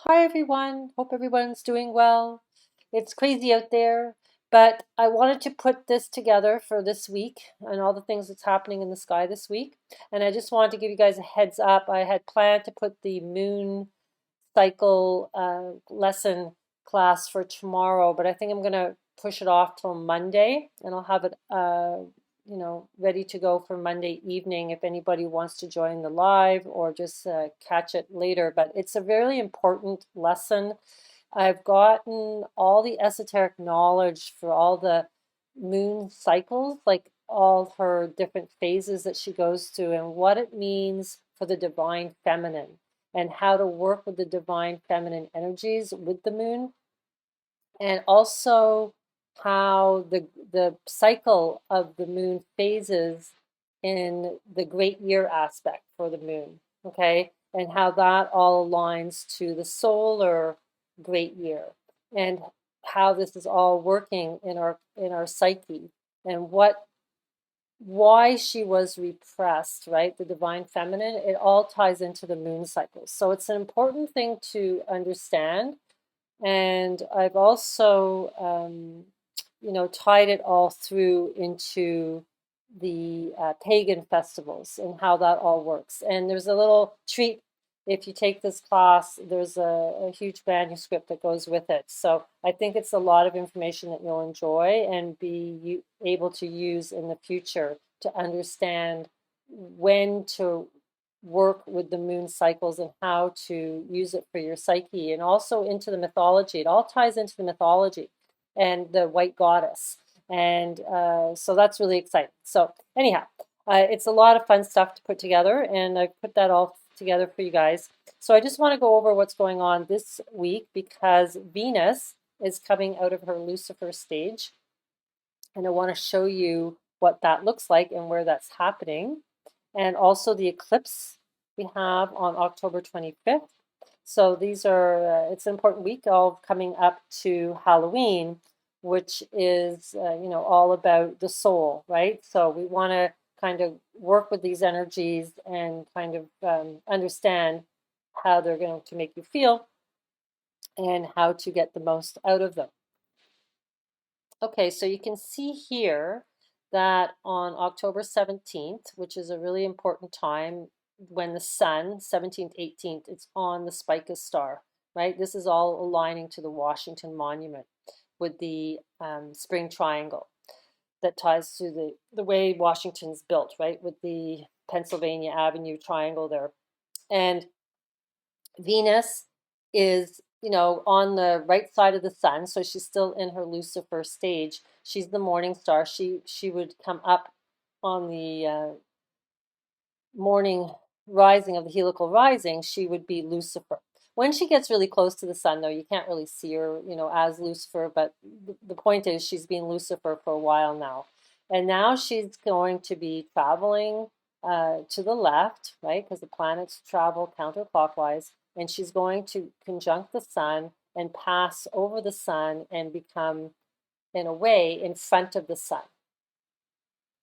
Hi everyone. Hope everyone's doing well. It's crazy out there, but I wanted to put this together for this week and all the things that's happening in the sky this week. And I just wanted to give you guys a heads up. I had planned to put the moon cycle lesson class for tomorrow, but I think I'm gonna push it off till Monday, and I'll have it ready to go for Monday evening if anybody wants to join the live or just catch it later. But it's a very important lesson. I've gotten all the esoteric knowledge for all the moon cycles, like all her different phases that she goes through, and what it means for the divine feminine, and how to work with the divine feminine energies with the moon, and also how the cycle of the moon phases in the great year aspect for the moon, okay, and how that all aligns to the solar great year, and how this is all working in our psyche, and what why she was repressed, right? The divine feminine, it all ties into the moon cycles. So it's an important thing to understand. And I've also, tied it all through into the pagan festivals and how that all works. And there's a little treat if you take this class, there's a huge manuscript that goes with it. So I think it's a lot of information that you'll enjoy and be able to use in the future to understand when to work with the moon cycles and how to use it for your psyche, and also into the mythology. It all ties into the mythology and the white goddess. And so that's really exciting. So, anyhow, it's a lot of fun stuff to put together, and I put that all together for you guys. So, I just want to go over what's going on this week because Venus is coming out of her Lucifer stage, and I want to show you what that looks like and where that's happening, and also the eclipse we have on October 25th. So these are, it's an important week, all coming up to Halloween, which is, all about the soul, right? So we want to kind of work with these energies and kind of understand how they're going to make you feel and how to get the most out of them. Okay, so you can see here that on October 17th, which is a really important time when the sun, 17th, 18th, it's on the Spica star, right? This is all aligning to the Washington Monument with the spring triangle that ties to the way Washington's built, right? With the Pennsylvania Avenue triangle there. And Venus is, on the right side of the sun, so she's still in her Lucifer stage. She's the morning star. She would come up on the morning rising of the heliacal rising. She would be Lucifer. When she gets really close to the sun, though, you can't really see her, as Lucifer. But the point is, she's been Lucifer for a while now, and now she's going to be traveling to the left, right? Because the planets travel counterclockwise, and she's going to conjunct the sun and pass over the sun and become, in a way, in front of the sun.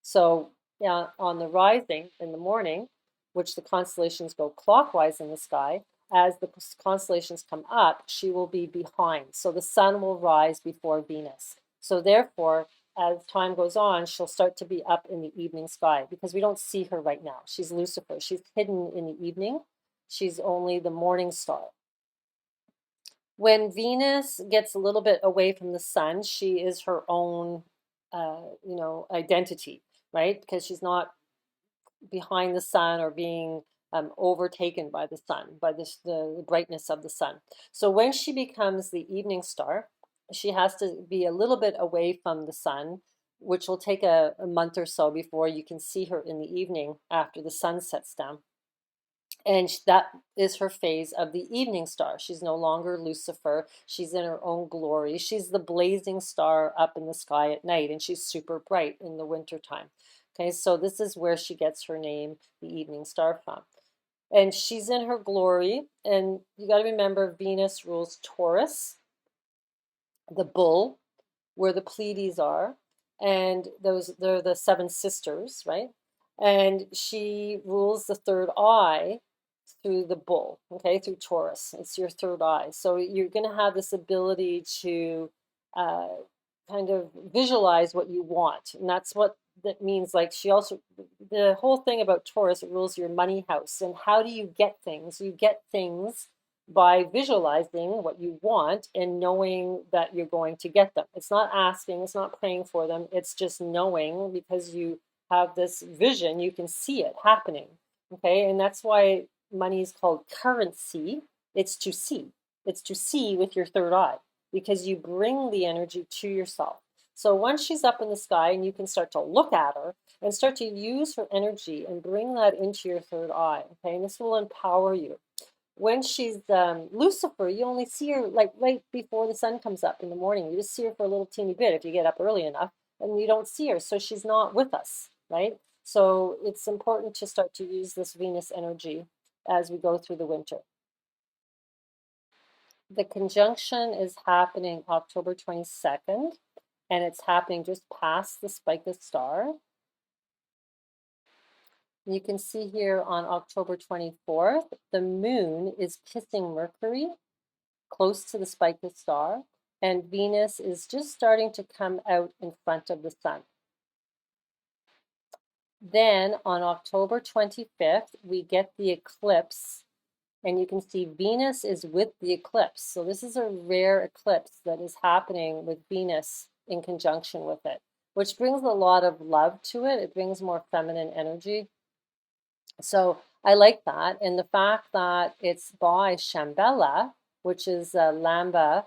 So, yeah, on the rising in the morning, which the constellations go clockwise in the sky, as the constellations come up, she will be behind. So the sun will rise before Venus. So therefore, as time goes on, she'll start to be up in the evening sky because we don't see her right now. She's Lucifer. She's hidden in the evening. She's only the morning star. When Venus gets a little bit away from the sun, she is her own, identity, right? Because she's not behind the sun or being overtaken by the sun, by the brightness of the sun. So when she becomes the evening star, she has to be a little bit away from the sun, which will take a month or so before you can see her in the evening after the sun sets down. And that is her phase of the evening star. She's no longer Lucifer. She's in her own glory. She's the blazing star up in the sky at night, and she's super bright in the wintertime. Okay, so this is where she gets her name, the evening star, from. And she's in her glory. And you got to remember, Venus rules Taurus, the bull, where the Pleiades are. And they're the seven sisters, right? And she rules the third eye, through the bull, okay, through Taurus. It's your third eye. So you're going to have this ability to uh, kind of visualize what you want. And that's what that means. Like she also, the whole thing about Taurus, it rules your money house. And how do you get things? You get things by visualizing what you want and knowing that you're going to get them. It's not asking, it's not praying for them. It's just knowing because you have this vision, you can see it happening. Okay. And that's why money is called currency. It's to see. It's to see with your third eye because you bring the energy to yourself. So once she's up in the sky and you can start to look at her and start to use her energy and bring that into your third eye. Okay. And this will empower you. When she's Lucifer, you only see her like right before the sun comes up in the morning. You just see her for a little teeny bit if you get up early enough, and you don't see her. So she's not with us, right? So it's important to start to use this Venus energy as we go through the winter. The conjunction is happening October 22nd, and it's happening just past the Spica star. You can see here on October 24th, the moon is kissing Mercury close to the Spica star, and Venus is just starting to come out in front of the sun. Then on October 25th, we get the eclipse, and you can see Venus is with the eclipse. So this is a rare eclipse that is happening with Venus in conjunction with it, which brings a lot of love to it. It brings more feminine energy. So I like that. And the fact that it's by Shambhala, which is Lamba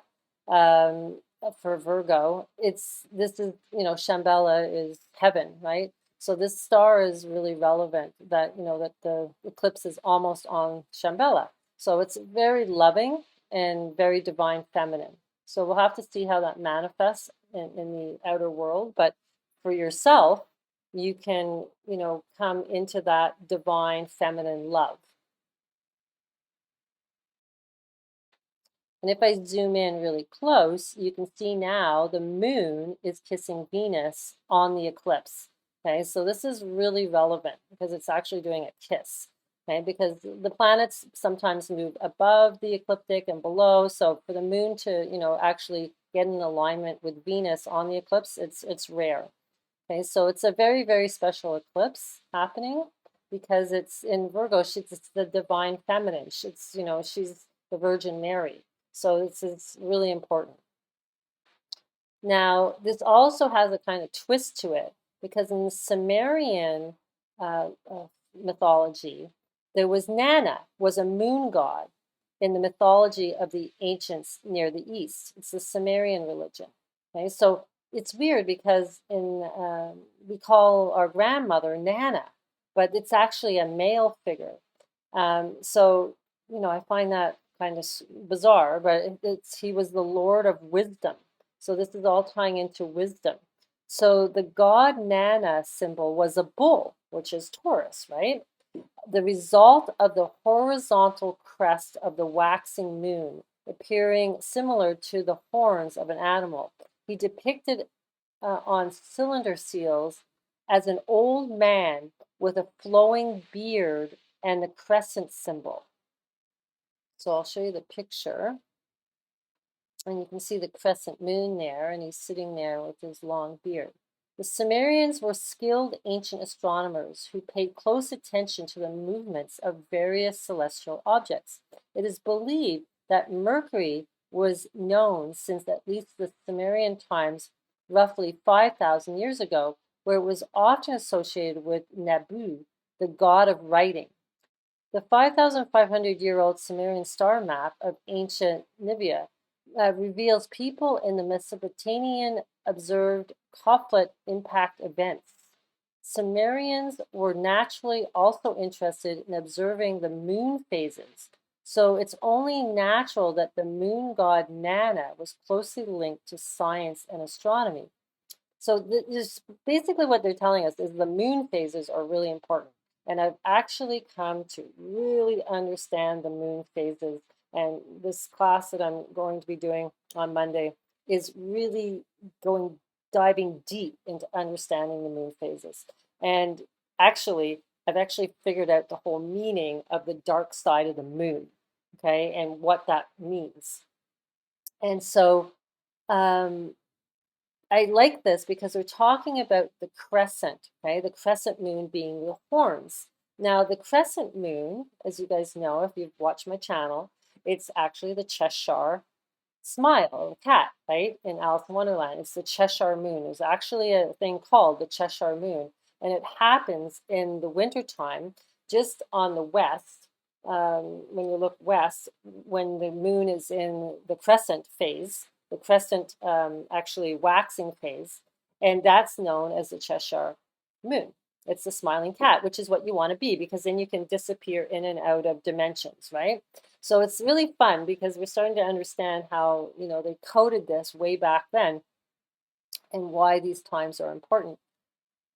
for Virgo, this is, Shambhala is heaven, right? So this star is really relevant that, that the eclipse is almost on Shambhala. So it's very loving and very divine feminine. So we'll have to see how that manifests in the outer world. But for yourself, you can, come into that divine feminine love. And if I zoom in really close, you can see now the moon is kissing Venus on the eclipse. Okay, so this is really relevant because it's actually doing a kiss. Okay, because the planets sometimes move above the ecliptic and below. So for the moon to, actually get in alignment with Venus on the eclipse, it's rare. Okay, so it's a very, very special eclipse happening because it's in Virgo. It's the divine feminine. She's the Virgin Mary. So it's really important. Now, this also has a kind of twist to it because in the Sumerian mythology, there was Nana, was a moon god in the mythology of the ancients near the east. It's the Sumerian religion. Okay, so it's weird because we call our grandmother Nana, but it's actually a male figure. So I find that kind of bizarre, but he was the Lord of wisdom. So this is all tying into wisdom. So the god Nana symbol was a bull, which is Taurus, right? The result of the horizontal crest of the waxing moon appearing similar to the horns of an animal. He depicted on cylinder seals as an old man with a flowing beard and the crescent symbol. So I'll show you the picture. And you can see the crescent moon there, and he's sitting there with his long beard. The Sumerians were skilled ancient astronomers who paid close attention to the movements of various celestial objects. It is believed that Mercury was known since at least the Sumerian times, roughly 5,000 years ago, where it was often associated with Nabu, the god of writing. The 5,500-year-old Sumerian star map of ancient Nubia reveals people in the Mesopotamian observed Koflet impact events. Sumerians were naturally also interested in observing the moon phases, so it's only natural that the moon god Nana was closely linked to science and astronomy. So this basically what they're telling us is the moon phases are really important. And I've actually come to really understand the moon phases. And this class that I'm going to be doing on Monday is really diving deep into understanding the moon phases. And actually, I've actually figured out the whole meaning of the dark side of the moon, okay, and what that means. And so um, I like this because we're talking about the crescent, okay? The crescent moon being the horns. Now, the crescent moon, as you guys know, if you've watched my channel, it's actually the Cheshire smile of a cat, right? In Alice in Wonderland. It's the Cheshire Moon. There's actually a thing called the Cheshire Moon, and it happens in the wintertime just on the west. When you look west, when the moon is in the crescent phase, the crescent actually waxing phase, and that's known as the Cheshire Moon. It's the smiling cat, which is what you want to be because then you can disappear in and out of dimensions, right? So it's really fun because we're starting to understand how, they coded this way back then and why these times are important.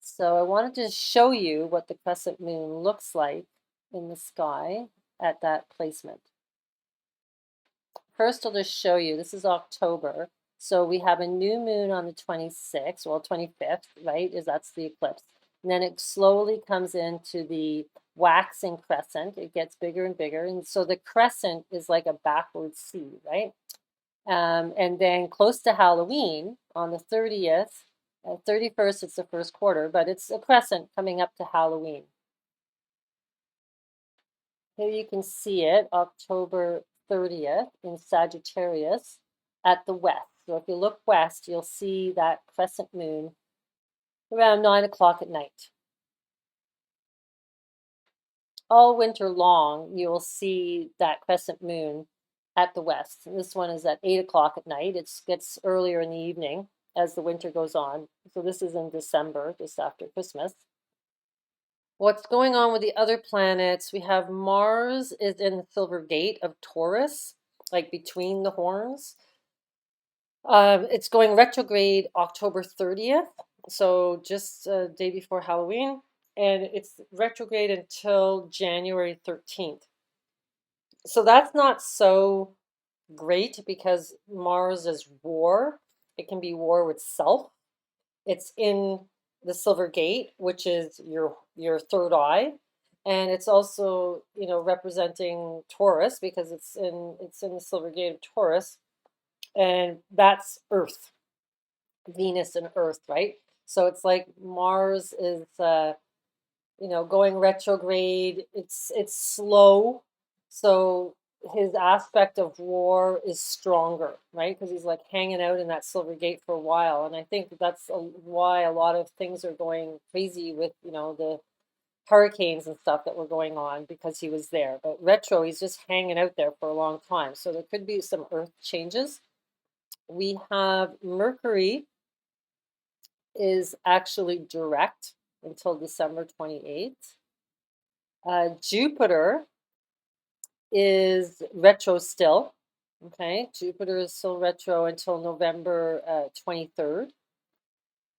So I wanted to show you what the crescent moon looks like in the sky at that placement. First, I'll just show you, this is October. So we have a new moon on the 26th, well, 25th, right? That's the eclipse. And then it slowly comes into the waxing crescent. It gets bigger and bigger. And so the crescent is like a backward C, right? And then close to Halloween on the 30th, 31st, it's the first quarter, but it's a crescent coming up to Halloween. Here you can see it, October 30th in Sagittarius at the west. So if you look west, you'll see that crescent moon around 9 o'clock at night. All winter long, you'll see that crescent moon at the west. And this one is at 8 o'clock at night. It gets earlier in the evening as the winter goes on. So this is in December, just after Christmas. What's going on with the other planets? We have Mars is in the Silver Gate of Taurus, like between the horns. It's going retrograde October 30th, so just a day before Halloween, and it's retrograde until January 13th. So that's not so great because Mars is war. It can be war with self. It's in the Silver Gate, which is your third eye, and it's also, representing Taurus because it's in the Silver Gate of Taurus, and that's Earth, Venus and Earth, right? So it's like Mars is going retrograde. It's slow, so his aspect of war is stronger, right? Because he's like hanging out in that Silver Gate for a while, and I think that's why a lot of things are going crazy with the hurricanes and stuff that were going on because he was there. But retro, he's just hanging out there for a long time, so there could be some Earth changes. We have Mercury is actually direct until December 28th. Jupiter is retro still. Okay, Jupiter is still retro until November 23rd.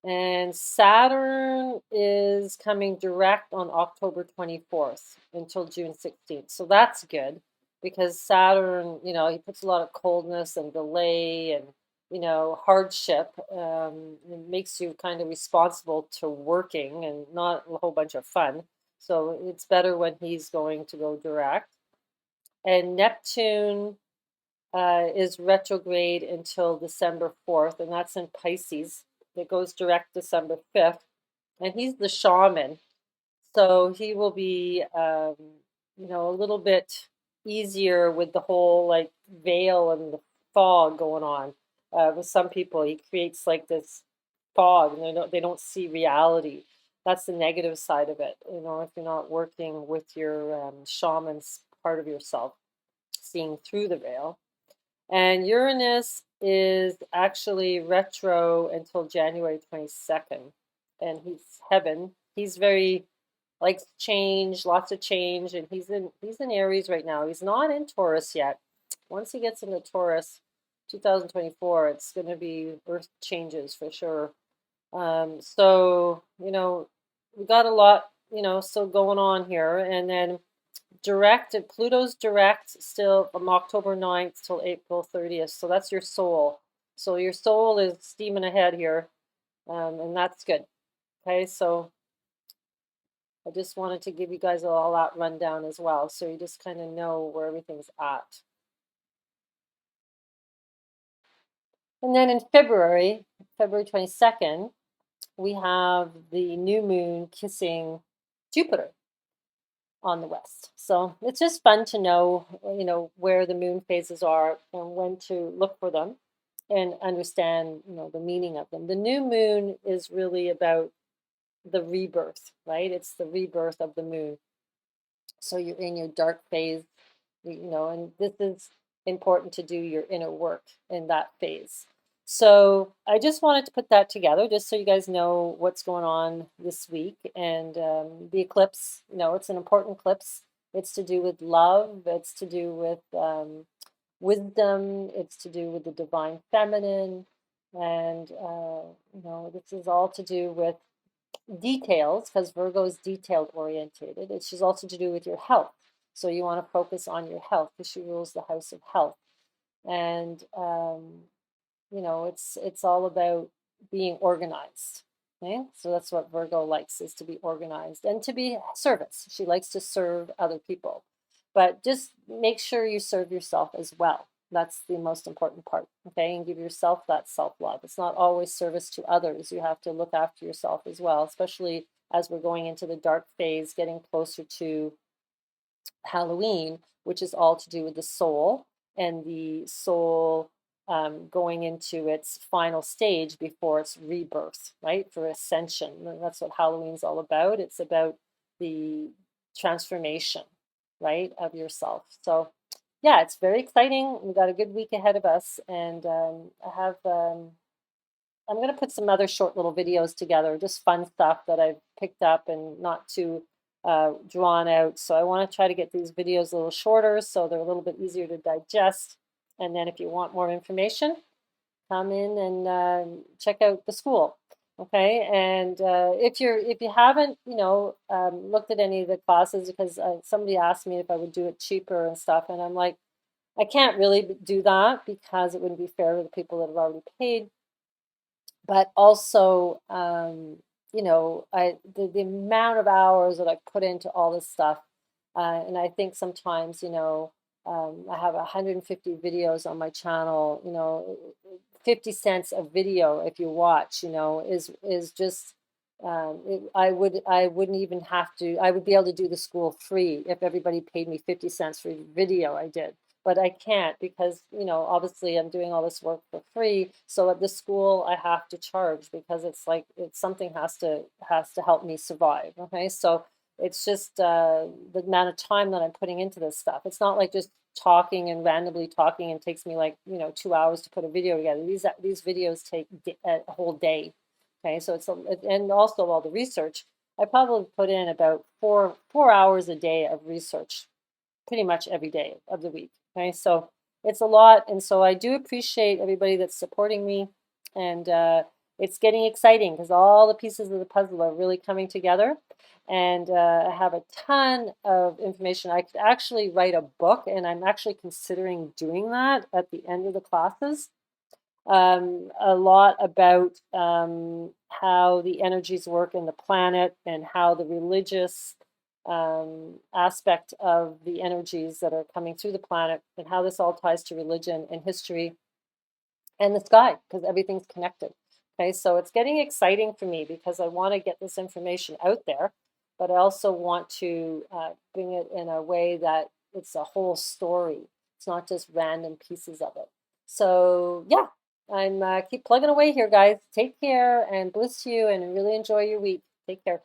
And Saturn is coming direct on October 24th until June 16th. So that's good because Saturn, he puts a lot of coldness and delay and, hardship. It makes you kind of responsible to working and not a whole bunch of fun. So it's better when he's going to go direct. And Neptune is retrograde until December 4th, and that's in Pisces. It goes direct December 5th, and he's the shaman. So he will be, a little bit easier with the whole like veil and the fog going on. With some people, he creates like this fog, and they don't see reality. That's the negative side of it. If you're not working with your shaman's part of yourself, seeing through the veil. And Uranus is actually retro until January 22nd. And he's heaven. He's very likes change, lots of change, and he's in Aries right now. He's not in Taurus yet. Once he gets into Taurus, 2024, it's going to be Earth changes for sure. So, we got a lot, still going on here. And then Pluto's direct still from October 9th till April 30th. So that's your soul. So your soul is steaming ahead here, and that's good. Okay, so I just wanted to give you guys all that rundown as well, so you just kind of know where everything's at. And then in February, February 22nd, we have the new moon kissing Jupiter on the west. So it's just fun to know, where the moon phases are and when to look for them and understand, the meaning of them. The new moon is really about the rebirth, right? It's the rebirth of the moon. So you're in your dark phase, and this is important to do your inner work in that phase. So I just wanted to put that together just so you guys know what's going on this week. And the eclipse, it's an important eclipse. It's to do with love, it's to do with wisdom, it's to do with the divine feminine. And, this is all to do with details, because Virgo is detailed orientated. It's just also to do with your health. So you want to focus on your health because she rules the house of health. And it's all about being organized. Okay, so that's what Virgo likes, is to be organized and to be service. She likes to serve other people, but just make sure you serve yourself as well. That's the most important part. Okay, and give yourself that self-love. It's not always service to others. You have to look after yourself as well, especially as we're going into the dark phase, getting closer to Halloween, which is all to do with the soul, and the soul going into its final stage before its rebirth, right? For ascension. And that's what Halloween's all about. It's about the transformation, right, of yourself. So, yeah, it's very exciting. We've got a good week ahead of us, and I'm going to put some other short little videos together, just fun stuff that I've picked up and not too drawn out. So I want to try to get these videos a little shorter so they're a little bit easier to digest. And then if you want more information, come in and check out the school. Okay, and if you haven't looked at any of the classes, because somebody asked me if I would do it cheaper and stuff, and I'm like, I can't really do that because it wouldn't be fair to the people that have already paid. But also, the amount of hours that I put into all this stuff, and I think sometimes, I have 150 videos on my channel. 50 cents a video if you watch, is just. I wouldn't even have to. I would be able to do the school free if everybody paid me 50 cents for every video I did, but I can't because, obviously I'm doing all this work for free. So at the school I have to charge because it's like something has to help me survive. Okay, so it's just the amount of time that I'm putting into this stuff. It's not like just talking and randomly talking and takes me like 2 hours to put a video together. These videos take a whole day. Okay, so and also all the research. I probably put in about 4 hours a day of research pretty much every day of the week. Okay, so it's a lot, and so I do appreciate everybody that's supporting me, and it's getting exciting because all the pieces of the puzzle are really coming together, and I have a ton of information. I could actually write a book, and I'm actually considering doing that at the end of the classes. A lot about how the energies work in the planet and how the religious aspect of the energies that are coming through the planet and how this all ties to religion and history and the sky, because everything's connected. Okay, so it's getting exciting for me because I want to get this information out there, but I also want to bring it in a way that it's a whole story. It's not just random pieces of it. So yeah, I'm keep plugging away here, guys. Take care and bless you and really enjoy your week. Take care.